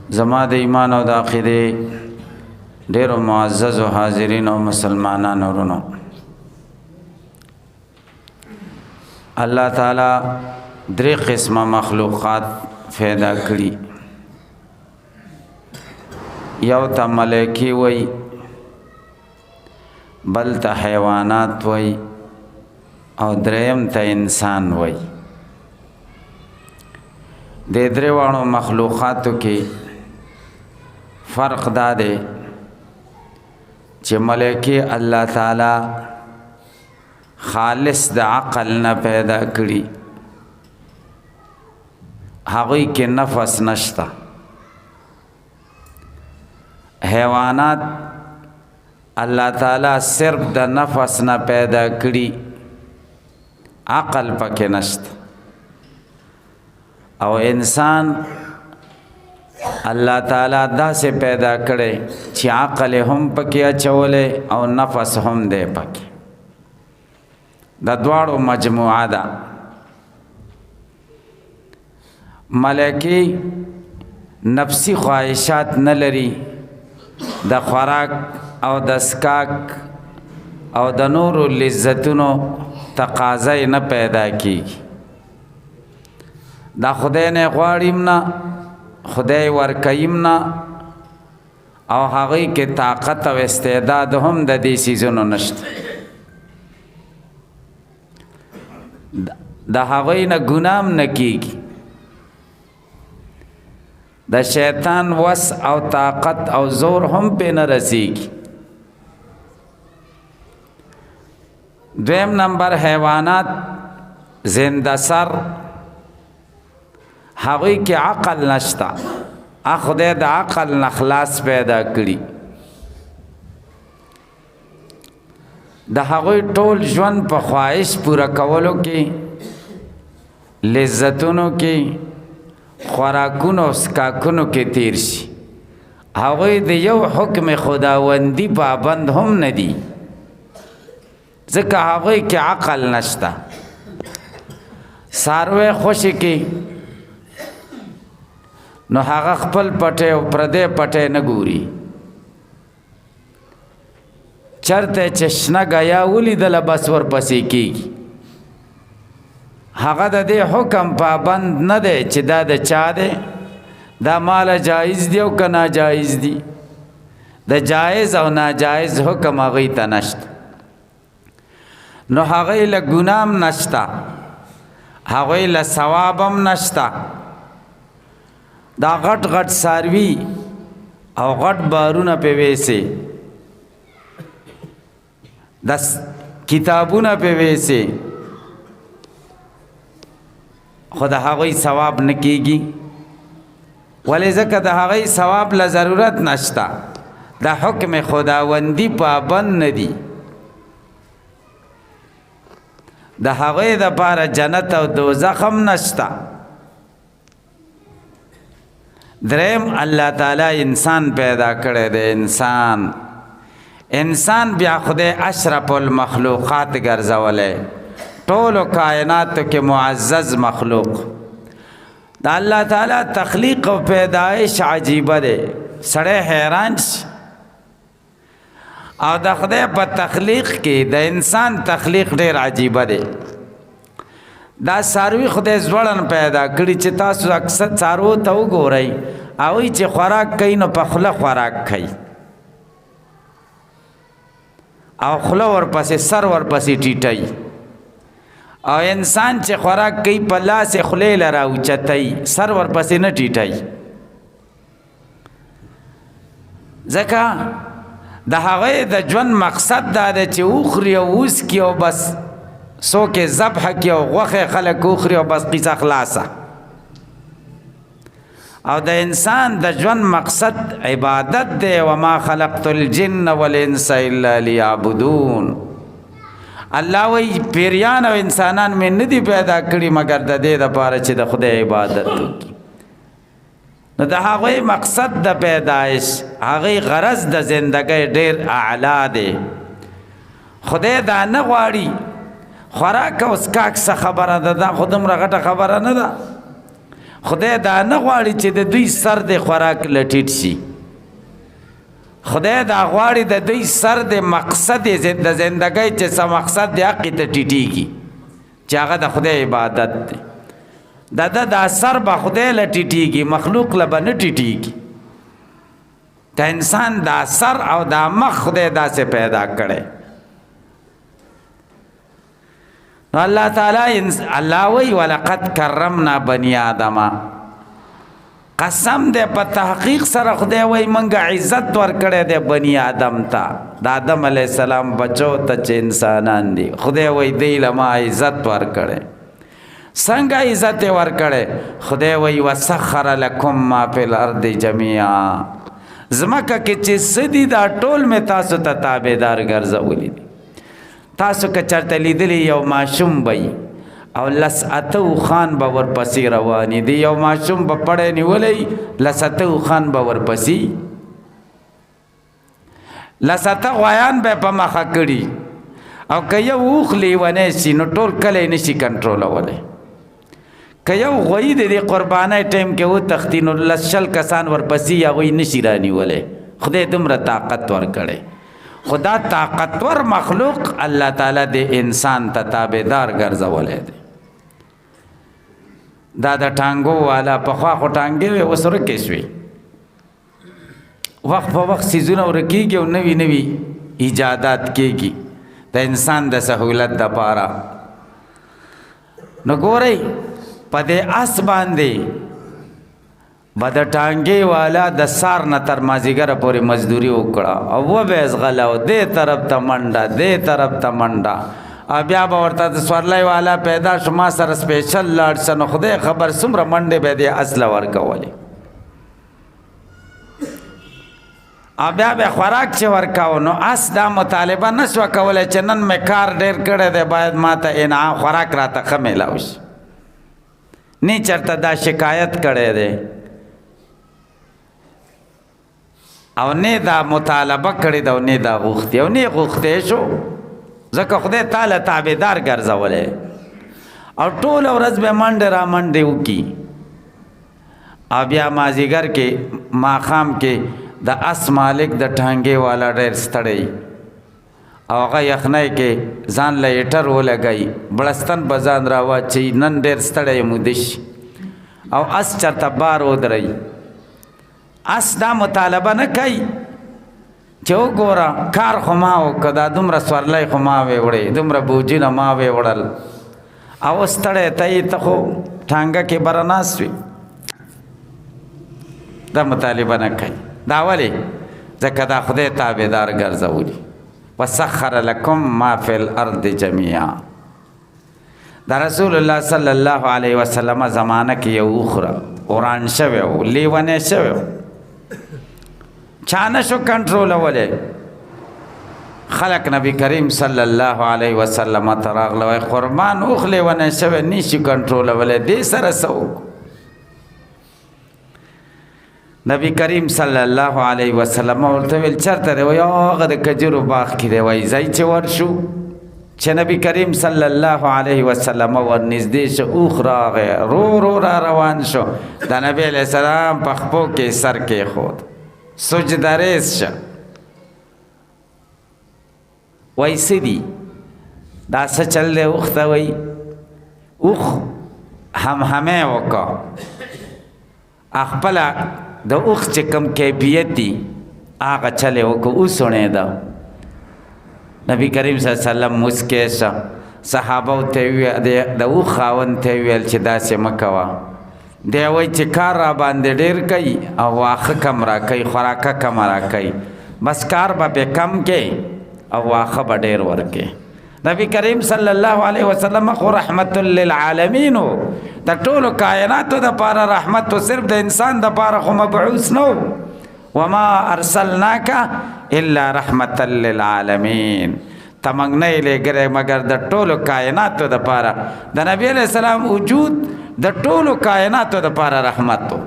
زما د ایمان او د عقیدې ډېرو معززو حاضرین او مسلمانانو ورونو، الله تعالی درې قسمه مخلوقات پیدا کړي. یو ته ملائکې وای، بل ته حیوانات وای، او دریم ته انسان وای. د درې واړو مخلوقاتو کې فرق دا دی چې ملائکې الله تعالی خالص د عقل نه پیدا کړي، هغوی کې نفس نشته. حیوانات الله تعالی صرف د نفس نه پیدا کړي، عقل پکې نشته. او انسان الله تعالی داسې پیدا کړي چې عقل هم پکې اچولی او نفس هم دی پکې. د دواړو مجموعه ده. ملائکې نفسی خواهشات نه لري، د خوراک او د اسکاک او د نورو لذتونو تقاضا نه پیدا کیږي. دا خدای نه غواړیم نه، خدای ورکویم نه، او هغوی کې طاقت او استعداد هم د دې څیزونو نشته. د هغوی نه ګناه هم نه کیږي. د شیطان وس او طاقت او زور هم پې نه رسیږي. دویم نمبر حیوانات زنده سر، هغوی کې عقل نشته، خدای د عقل نه خلاص پیدا کړي. د هغوی ټول ژوند په خواهش پوره کولو کې، لذتونو کې، خوراکونو او اسکاکونو کې تیر شي. هغوی د یو حکم خداوندی پابند هم نه دي، ځکه هغوی کې عقل نشته. څاروی خوشي کې نو هغه خپل پټی او پردی پټی نه ګوري. چرته چې شنه ګیا ولیدله بس ورپسې کېږي. هغه د دې حکم پابند نه دی چې دا د چا دی، دا مال جایز دی او که ناجایز دی. د جایز او ناجایز حکم هغوی ته نشته. نو هغوی له ګناه هم نشته، هغوی له ثواب هم نشته. دا غټ غټ څاروي او غټ بارونه پې ویسې، د کتابونه پې ویسې، خو د هغوی ثواب نه کېږي. ولې؟ ځکه د هغوی ثواب له ضرورت نشته، د حکم خداوندی پابند نه دي. د هغوی دپاره جنت او دوزخ هم نشته. دریم الله تعالی انسان پیدا کړی دی. انسان بیا خدای اشرف المخلوقات ګرځولی، ټولو کائناتو کې معزز مخلوق. د الله تعالی تخلیق او پیدایش عجیبه دی، سړی حیران شي. او د خدای په تخلیق کې د انسان تخلیق ډیر عجیبه دی. دا څاروي خدای ځوړن پیدا کړي چې تاسو اکثر څاروو ته وګورئ، هغوی چې خوراک کوي نو په خوله خوراک کوي، او خوله ورپسې سر ورپسې ټیټوي. او انسان چې خوراک کوي په لاس یې خولې له راوچتوي، سر ورپسې نه ټیټوي. ځکه د هغوی د ژوند مقصد دا دی چې وخوري او وڅکي او بس څوک یې ذبح کړي او غوښې خلک وخوري او بس قصه خلاصه. او د انسان د ژوند مقصد عبادت دی. وما خلقت الجن والانس الا لیعبدون. الله وی پیریان او انسانان مې نه دي پیدا کړي مګر د دې دپاره چې د خدای عبادت وکړي. نو د هغوی مقصد د پیدایش، هغوی غرض د زندګۍ ډیر اعلی دی. خدای دا نه غواړي. خوراک او اسکاک څه خبره ده؟ دا خو دومره غټه خبره نه ده. خدای دا نه غواړي چې د دوی سر د خوراک لټیټ شي. خدای دا غواړي د دوی سر د مقصد د زندګۍ چې څه مقصد دی هغې ته ټیټېږي چې هغه د خدای عبادت دی. دا سر به خدای له ټیټېږي، مخلوق له به نه ټیټېږي. د انسان دا سر او دا مخ خدای داسې پیدا کړی. نو الله تعالی الله وی ولقد کرمنا بنی آدم، قسم دې په تحقیق سره خدای وی منګه عزت ورکړی دی بنی آدم ته، د آدم علیه السلام بچو ته چې انسانان دي. خدای وی دی له ما عزت ورکړی. څنګه عزت یې ورکړی؟ خدای وی وسخر لکم ما فی الارض جمیعا، ځمکه کې چې څه دي دا ټول مې تاسو ته تابعدار ګرځولی دي. تاسو که چرته لیدلی یو ماشوم به او لس اته اوښان به ورپسې روانې دي، یو ماشوم به پړی نیولی لس اته اوښان به ورپسې، لس اته غویان به په مخه کړي. او که یو اوښ لیونی شي نو ټول کلی نشي کنټرولولی. که یو غوی د دې قربانۍ ټایم کې وتښتي نو لس شل کسان ورپسې هغوی نشي رانیولی. خدای دومره طاقت ورکړی. خدا طاقتور مخلوق الله تعالی د انسان ته تابعدار ګرځولی دی. دا د ټانګو والا پخوا خو ټانګې وې، اوس ورکې شوې. وخت په وخت څیزونه ورکېږي او نوي نوي ایجادات کېږي د انسان د سهولت دپاره. نو ګورئ په دې اس باندې به د ټانګې والا د سار نه تر مازدیګره پورې مزدوري وکړه او وبه یې ځغله، دې طرف ته منډه دې طرف ته منډه. او بیا به ورته د سورلی والا پیدا شو ما سره سپیشل لاړ شه، نو خدای خبر څومره منډې به دې اس له ورکولې. او بیا به خوراک چې ورکاو نو اس دا مطالبه نه شوه کولی چې نن مې کار ډېر کړی دی، باید ما ته انعام خوراک راته ښه میلاو شي. نه چېرته دا شکایت کړی دی او نه دا مطالبه کړې ده او نه دا غوښتې او نه غوښتی شو، ځکه خدای تعالی تابعدار ګرځولی. او ټوله ورځ به منډې را منډې وکړي. او بیا مازدیګر کې ماښام کې د اس مالک د ټانګې والا ډېر ستړی او هغه یخنۍ کې ځان له هیټر ولګوي، بړستن به ځان را واچوي، نن ډېر ستړی یم وده شي، او اس چېرته بار ودروي. اس دا مطالبه نه کوي چې وګوره کار خو ما وکړه، دا دومره سورلی خو ما وې وړی، دومره بوجونه ما وې وړل، او ستړی ته یې ته خو ټانګه کې بره ناست وي. دا مطالبه نه کوي. دا ولې؟ ځکه دا خدای تابعدار ګرځولي. وسخر لکم ما فی الارض جمیعا. دا رسول الله صلی الله علیه وسلم زمانه کې یو اوښ وران شوی و، لیونی شوی و، چا نه شو کنټرولولی. خلق نبی کریم صلی الله علیه وسلم ته راغله، وایي قربان اوښ لیونی شوی نشي کنټرولولی، دې سره څه وکړو؟ نبی کریم صلی الله علیه وسلم ورته ویل چېرته دی؟ وایي هغه د کجورو باغ کې دی. وایي ځئ چې ورشو. چې نبی کریم صلی الله علیه وسلم ورنږدې شو، اوښ راغی، رو رو را روان شو، د نبی علیه السلام په خپو کې سر کېښود، سجده ریز شه. وایي څه دي دا؟ څه چل دی اوښ ته؟ وایي اوښ همهمې وکړه، خپله د اوښ چې کوم کیفیت دي هغه چل یې وکړه، وسوڼېده. نبی کریم صلی الله علیه وسلم مسکی شه. صحابه ته ویل، د اوښ خاوند ته ویل چې داسې مه کوه. دی وایي چې کار را باندې ډېر کوي او واښه کم را کوي، خوراکه کم را کوي، بس کار به بې کم کوي او واښه به ډېر ورکوي. نبی کریم صلی الله علیه وسلم خو رحمت للعالمین و، د ټولو کائناتو دپاره رحمت و، صرف د انسان دپاره خو مبعوث نه و. وما ارسلناک الا رحمت للعالمین، ته موږ نه یې لېږلی مګر د ټولو کائناتو دپاره. د نبی علیه السلام وجود د ټولو کائناتو دپاره رحمت و.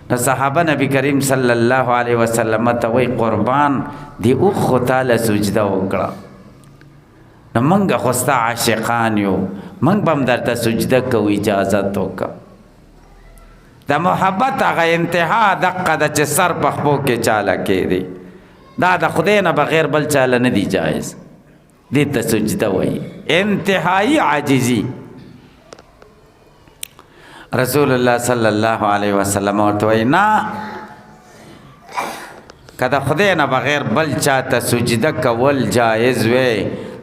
نو صحابه نبی کریم صلی الله علیه وسلم ته وایي قربان دی اوښ خو تاله سجده وکړه. نو منګه خو ستا عاشقان یو، منګ به هم درته سجده کوو، اجازت وکړه. د محبت هغه انتها دقه ده چې سر په خپو کې چاله کېدی، دا د خدای نه بغیر بل چاله نه دی جایز، دې ته سجده وایي، انتهایی عاجزي. رسول الله صلی الله علیه وسلم ورته وایي نه، که د خدای نه بغیر بل چاته سجده کول جایز وی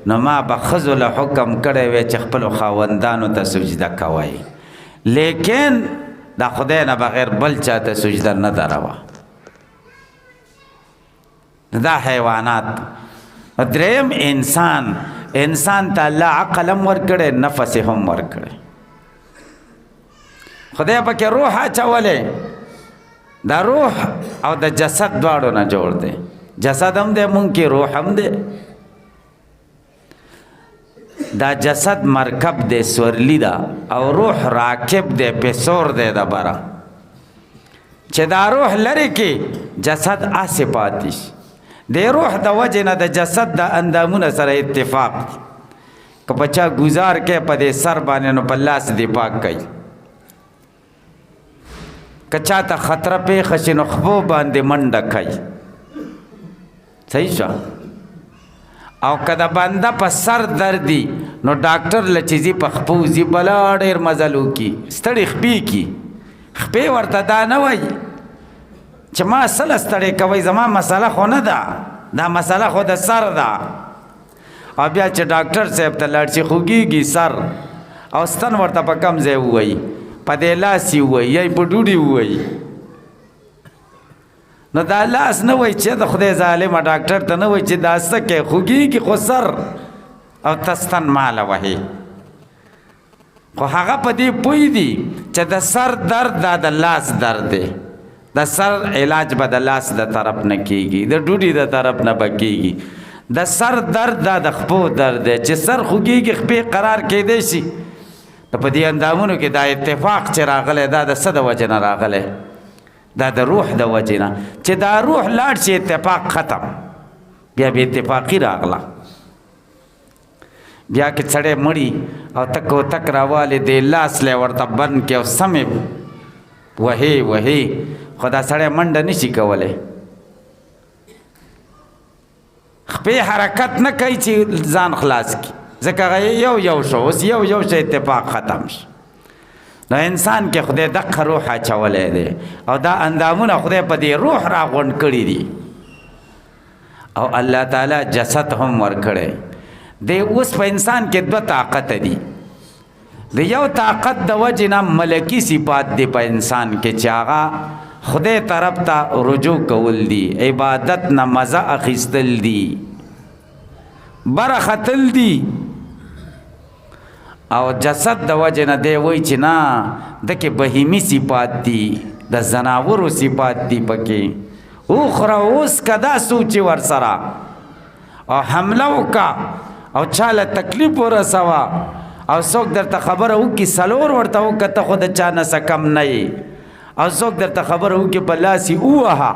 نو ما به ښځو له حکم کړی وی چې خپلو خاوندانو ته سجده کوئ، لیکن د خدای نه بغیر بل چاته سجده نه دروه. دا حیوانات. دریم انسان ته الله عقل هم ورکړی، نفس هم ورکړی، خدای پکې روح اچولی، دا روح او د جسد دواړو نه جوړ دی، جسد هم دی مونږ کې، روح هم دی. دا جسد مرکب دی، سورلی دا، او روح راکب دی، پیسور دی د بره، چې دا روح لري کې جسد آسې پاتې شي. د روح د وجې نه د جسد د اندامونه سره اتفاق دی، که په چا ګزار کوي په دې سر باندې نو په لاس دې پاک کوي، که چاته خطره پیښه شي نو خپو باندې منډه کوي، صحیح شو. او که د بنده په سر دردي نو ډاکټر له چې ځي په خپو ځي بلا ډېر مزل وکړي، ستړي خپې کي، خپې ورته دا نه وایي چې ما سله ستړی کوئ، زما مسله خو نه ده، دا مسله خو د سر ده. او بیا چې ډاکټر صاحب ته لاړ شي خوږېږي سر، او ستن ورته په کم ځای ووایي، په دې لاس یې ووایي یا په ډوډۍ ووایي، نو دا لاس نه وایي چې د خدای ظالمه ډاکټر ته نه وایي چې دا څه کوي، خوږېږي خو سر او ته ستن ماله وهې. خو هغه په دې پوه دي چې د سر درد دا د لاس درد دی، د سر علاج به د لاس د طرف نه کېږي، د ډوډۍ د طرف نه به کېږي. د سر درد دا د خپو درد دی، چې سر خوږېږي خپې قرار کېدی شي. نو په دې اندامونو کې دا اتفاق چې راغلی دا د څه د وجې نه راغلی؟ دا د روح د وجې نه، چې دا روح لاړ شي اتفاق ختم، بیا بې اتفاقي راغله. بیا که سړی مړي او تک و تک راوالی دی لاس لی ورته بند کې او سمې وهې خو دا سړی منډه نشي کولی، خپې حرکت نه کوي چې ځان خلاص کړي، ځکه یو شو، اوس یو شو اتفاق ختم شو. نو انسان کې خدای دقه روح اچولی دی، او دا اندامونه خدای په دې روح را غونډ کړي دي، او الله تعالی جسد هم ورکړی دی. اوس په انسان کې دوه طاقت دي، د یو طاقت د وجې نه ملکی صفات دی په انسان کې، چې هغه خدای طرف ته رجوع کول دي، عبادت نه مزه اخیستل دي، بره ختل دي. او جسد د وجې نه دی وایي چې نه دکې بهیمي صفات دي، د زناورو صفات دي پکې، اوخره اوس که دا سوچي ورسره او حمله وکړه او چاله تکلیف ورسوه او څوک درته خبره وکړي څلور ورته وکړه ته خو د چا نه څه کم نه یې، او څوک درته خبره وکړي په لاس یې ووهه،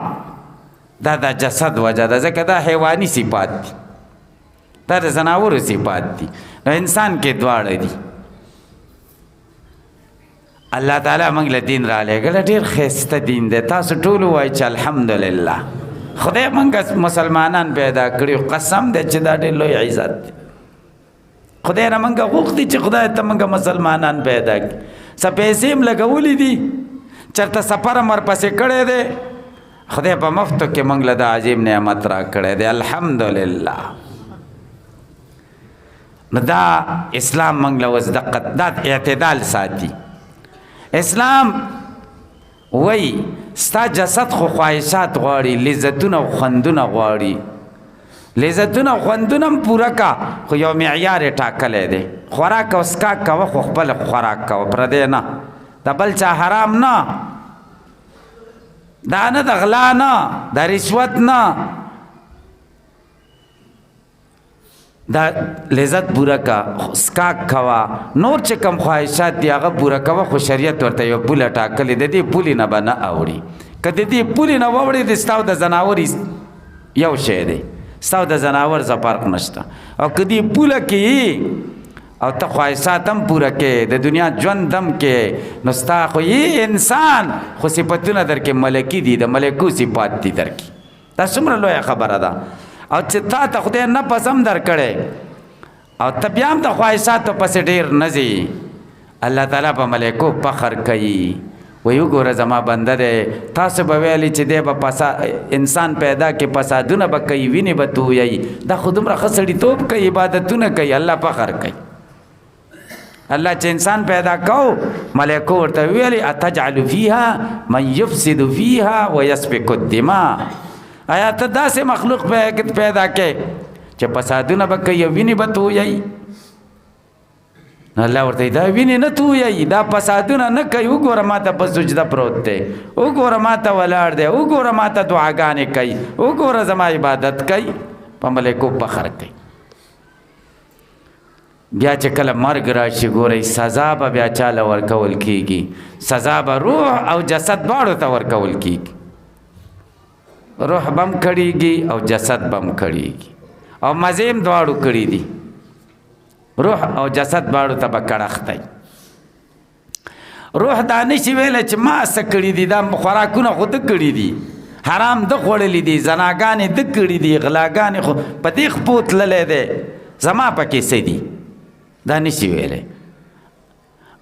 دا د جسد وجه ده، ځکه دا حیواني صفات دي، دا د زناورو صفات دي. نو انسان کې دواړه دي. الله تعالی موږ له دین را لېږلی، ډېر ښایسته دین دی، تاسو ټول ووایئ چې الحمدلله خدای موږ مسلمانان پیدا کړي، قسم دی چې دا ډېر لوی عزت دی. خدای نه موږ غوښتي چې خدای ته موږ مسلمانان پیدا کړي، څه پیسې هم لګولي دي، چېرته سفر هم ورپسې کړی دی، خدای په مفتو کې موږ له دا عظیم نعمت را کړی دی، الحمدلله. نو دا اسلام موږ له اوس دا اعتدال ساتي. اسلام وای ستا جسد خو خواهشات غواړي، لذتونه او خوندونه غواړي، لذتونه او خوندونه هم پوره کا، خو یو معیار یې ټاکلی دی، خوراک او څښاک کوه خو خپل خوراک کوه، پردی نه، د بل چا حرام نه، دا نه د غلا نه، د رشوت نه، دا لذت پوره کا، څښاک کوه، نور چې کم خواهشات دي هغه پوره کوه، خو شریعت ورته یو پوله ټاکلې، د دې پولې نه به نه اوړي، که د دې پولې نه واوړې د ستا او د ځناور یو شی دی، ستا د زناور څه فرق نشته. او که دې پوله کې او ته خواهشات هم پوره کې د دنیا ژوند هم کې نو ستا خو یې انسان خو صفتونه درکې ملکي دي د ملکو صفات دي درکې. دا څومره لویه خبره ده. او چې تا ته خدای نفس هم درکړی او ته بیا هم د خواهشاتو پسې ډېر نه ځي، الله تعالی په ملکو فخر کوي وی وګوره زما بنده دی. تاسو به ویلي چې دی به انسان پیدا کې فسادونه به کوي، وینې به تویوي، دا خو دومره ښه سړیتوب کوي، عبادتونه کوي، الله فخر کوي. الله چې انسان پیدا کو ملکو ورته ویلي اتجعل فیها من یفسد فیها ویسفک الدماء، آیا ته داسې مخلوق پیدا کې چې فسادونه به کوي او وینې به تویوي؟ الله ورته دا ویني نه تویوي، دا فسادونه نه کوي. وګوره ما ته په سجده پروت دی، وګوره ما ته ولاړ دی، وګوره ما ته دعاګانې کوي، وګوره زما عبادت کوي، په ملکو فخر کوي. بیا چې کله مرګ راشي ګورئ سزا به بیا چاله ورکول کېږي، سزا به روح او جسد دواړو ته ورکول کېږي. روح به هم کړېږي او جسد به هم کړېږي او مزې هم دواړو کړي دي. روح او جسد باړو ته به کړښتی. روح دا نشي ویلی چې ما څه کړي دي، دا خوراکونه خو ده کړي دي، حرام ده خوړلی دي، زناګانې ده کړي دي، غلاګانې خو په دې خپو تللی دی، زما پکې څه دي، دا نشي ویلی.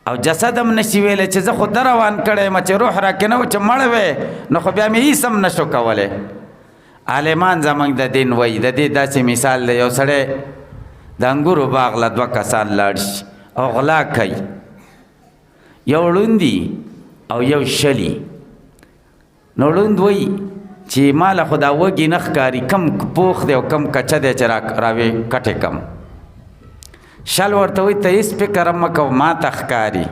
او جسد هم نشي ویلی چې زه خو ده روان کړی یم چې روح راکې نه و چې مړ وی نو خو بیا مې هېڅ هم نشو کولی. عالمان زموږ د دین وایي د دې داسې مثال دی، یو سړی د انګورو باغ له دوه کسان لاړ شي او غلا کوي، یو ړوند دي او یو شلي. نو ړوند وایي چې ما له خو دا وږي نه ښکاري، کم پوخ دی او کم کچه دی چې راوې کټې کم. شل ورته وایي ته هېڅ فکر مه کوه ما ته ښکاري.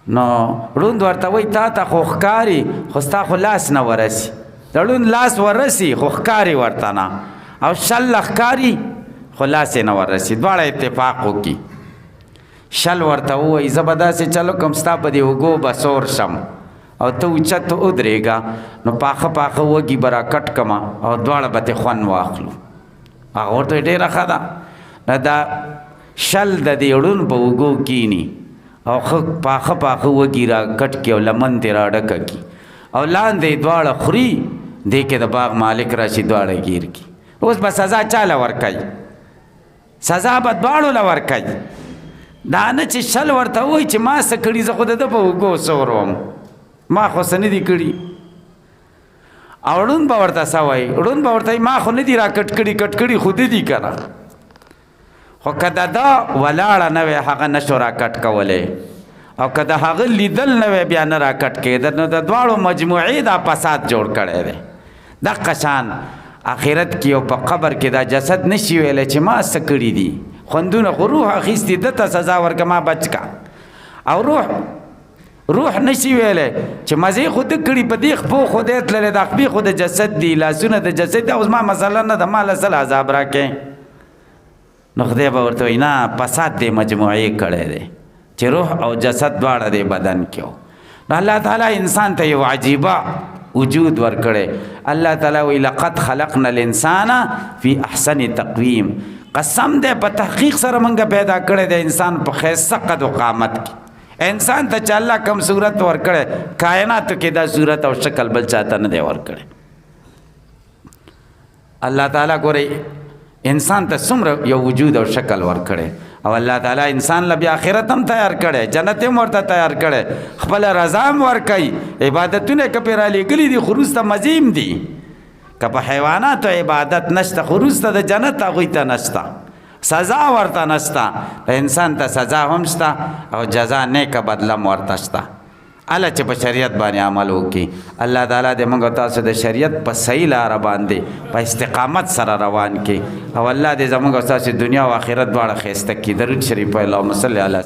نو ړوند ورته وایي تا ته خو ښکاري خو ستا خو لاس نه ورسي. د ړوند لاس ورسي خو ښکاري ورته نه، او شل له ښکاري خو لاس یې نه ورسي، دواړه اتفاق وکړي. شل ورته ووایي زه به داسې چل وکړم ستا په دې اوږو به سور شم او ته اوچت ودرېږه نو پاخه پاخه وږي به راکټ کړمه او دواړه به ترې خوند واخلو. هغه ورته وایي ډېره ښه ده. نو دا شل د دې ړوند په اوږو کښېني او ښه پاخه پاخه وږي راکټ کړي او لمن ترې راډکه کړي او لاندې دواړه خوري، دې کې د باغ مالک راشي دواړه ګیر کړي. اوس به سزا چاله ورکوي؟ سزا به دواړو له ورکوي. دا نه چې شل ورته وایي چې ما څه کړي، زه خو د ده په اوږو سور وم، ما خو څه نه دي کړي. او ړوند به ورته څه وایي؟ ړوند به ورته وایي ما خو نه دي را کټ کړي، کټ کړي خو ده دي که نه. خو که د ده ولاړه نه وی هغه نشو را کټ کولی، او که د هغه لیدل نه وی بیا نه را کټ کېده، نو د دواړو مجموعې دا فساد جوړ کړی دی. دقه شان آخرت کې او په قبر کې دا جسد نشي ویلی چې ما څه کړي دي، خوندونه خو روح اخیستي ده ته سزا ورکه ما بچ کا. او روح نشي ویلی چې مزې خو ده کړي، په دې خپو خو دی تللی، دا خپې خو د جسد دي، لاسونه د جسد دي، اوس ما مسله نه ده ما له سل عذاب راکې. نو خدای به ورته وایي نه فساد دې مجموعې کړی دی چې روح او جسد دواړه دې بدن کې و. نو الله تعالی انسان ته یو عجیبه وجود ورکړي. الله تعالی وی لقد خلقنا الانسان فی احسن تقویم، قسم دې په تحقیق سره موږ پیدا کړی د انسان په ښایسته قد و قامت کې. انسان ته چې الله کم صورت ورکړی کائناتو کې دا صورت او شکل بل چاته نه دی ورکړی. الله تعالی ګورئ انسان ته څومره یو وجود او شکل ورکړی، او الله تعالی انسان له بیا آخرت هم تیار کړی، جنت هم ورته تیار کړی، خپل رضا هم ورکوي، عبادتونه که پرې رالیږلي دي خو وروسته مزې هم دي. که په حیواناتو عبادت نشته خو وروسته د جنت هغوی ته نشته، سزا ورته نشته. انسان ته سزا هم شته او جزا نیکه بدله هم ورته شته. الله چې په شریعت باندې عمل وکړي. الله تعالی دې موږ تاسو د شریعت په صحیح لاره باندې په استقامت سره روان کړي، او الله دې زموږ تاسو دنیا او آخرت دواړه ښایسته کړي. درود شریف اللهم صل علی